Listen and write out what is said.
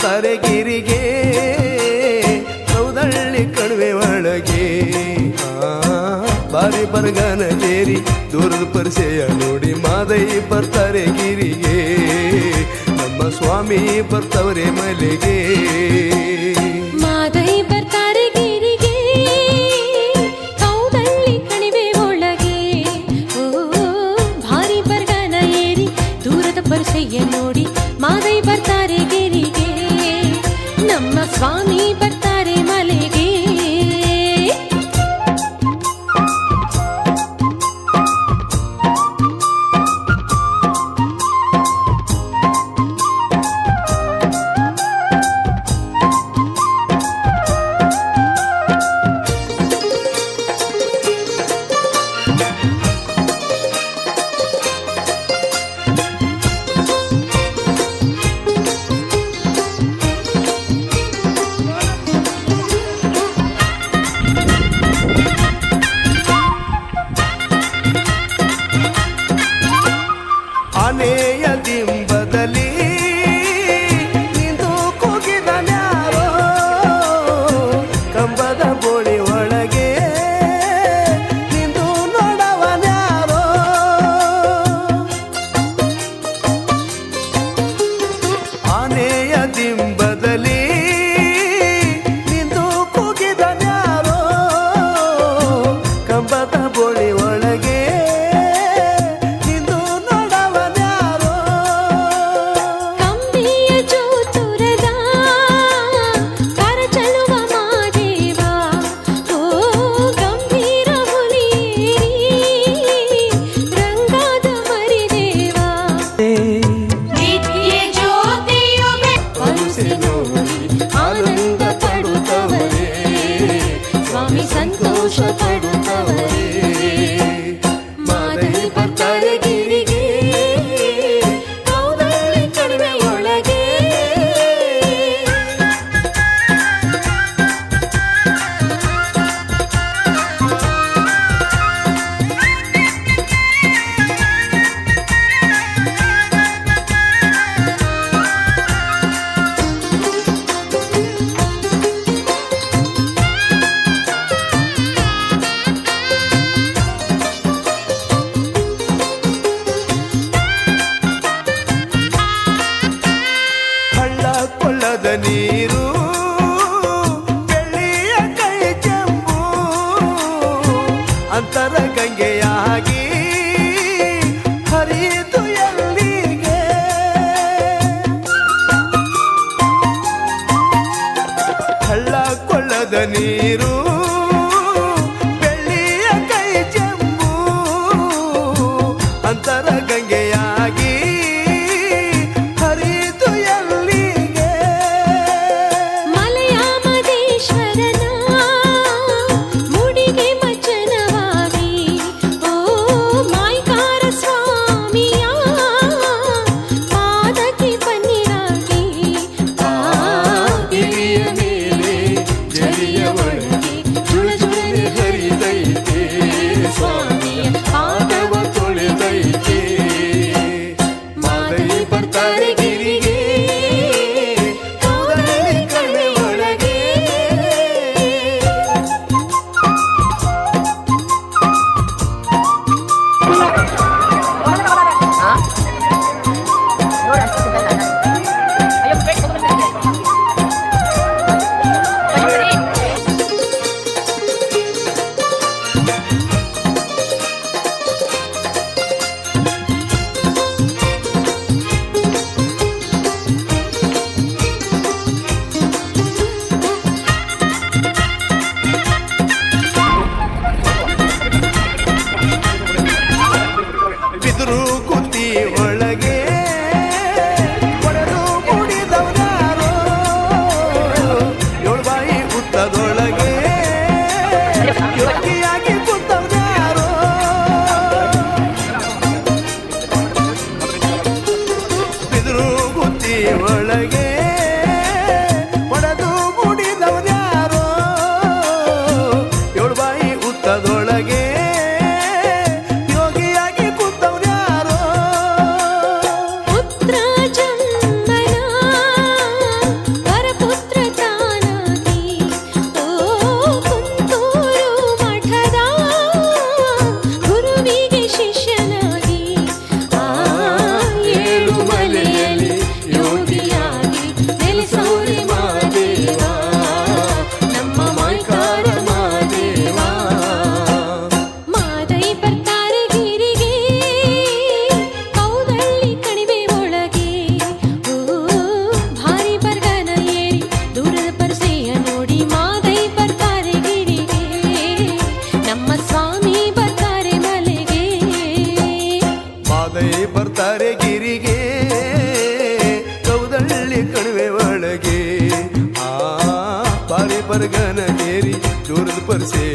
ಬರ್ತಾರೆ ಗಿರಿಗೆ ಸೌದಳ್ಳಿ ಕಣಿವೆ ಒಳಗೆ ಬಾರಿ ಬರಗಾನ ಏರಿ ದೂರದ ಪರಿಚಯ ನೋಡಿ ಮಾದೈ ಬರ್ತಾರೆ ಗಿರಿಗೆ ನಮ್ಮ ಸ್ವಾಮಿ ಬರ್ತವ್ರೆ ಮಲೆಗೆ ಮಾದೈ ಬರ್ತಾರೆ ಗಿರಿಗೆ ಸೌದಳ್ಳಿ ಕಣಿವೆ ಒಳಗೆ ಭಾರಿ ಬರಗಾನ ಏರಿ ದೂರದ ಪರಿಚಯ ನೋಡಿ ಮಾದೈ ಬರ್ತಾರೆ ಗಿರಿಗೆ ನಮ್ಮ ಸ್ವಾಮಿ ಬರ್ತಾರೆ ಮಲೆಗೆ ಆನೆಯ ದಿಂಬದಲ್ಲಿ ನಿಂತು ಕೂಗಿದನ್ಯಾರೋ ಕಂಬದ ಬೋಳಿ ಒಳಗೆ ನಿಂತು ನೋಡವನ್ಯಾರೋ ಆನೆಯ ದಿಂಬದಲ್ಲಿ ನಿಂತು ಕೂಗಿದನ್ಯಾರೋ ಕಂಬದ ಬೋಳಿ ಒಳಗೆ ಆನಂದ ಪಡುತ್ತವರೇ ಸ್ವಾಮಿ ಸಂತೋಷ ಪಡುತ್ತವರೇ ಮಾದೈ ಬರ್ತಾರೆ ಗಿರಿಗೆ ಸೌದಳ್ಳಿ ಕಣಿವೆ ಒಳಗೆ ಕೊಳ್ಳದ ನೀರು ಬೆಳ್ಳಿಯ ಕೈ ಚೆಂಬು ಅಂತರ ಗಂಗೆಯಾಗಿ ಹರಿದು ಎಲ್ಲಿಗೆ ಹಳ್ಳ ಕೊಳ್ಳದ ನೀರು ಬೆಳ್ಳಿಯ ಕೈ ಚೆಂಬು ಅಂತರ ಗಂಗೆಯಾಗಿ ನೀರಿಗೆ ಕೌದಳ್ಳಿ ಕಣಿವೆ ಒಳಗೆ ಆ ಬಾರಿ ಬರ್ಗನ ಕೇರಿ ದೂರದ ಪರಿಸೆ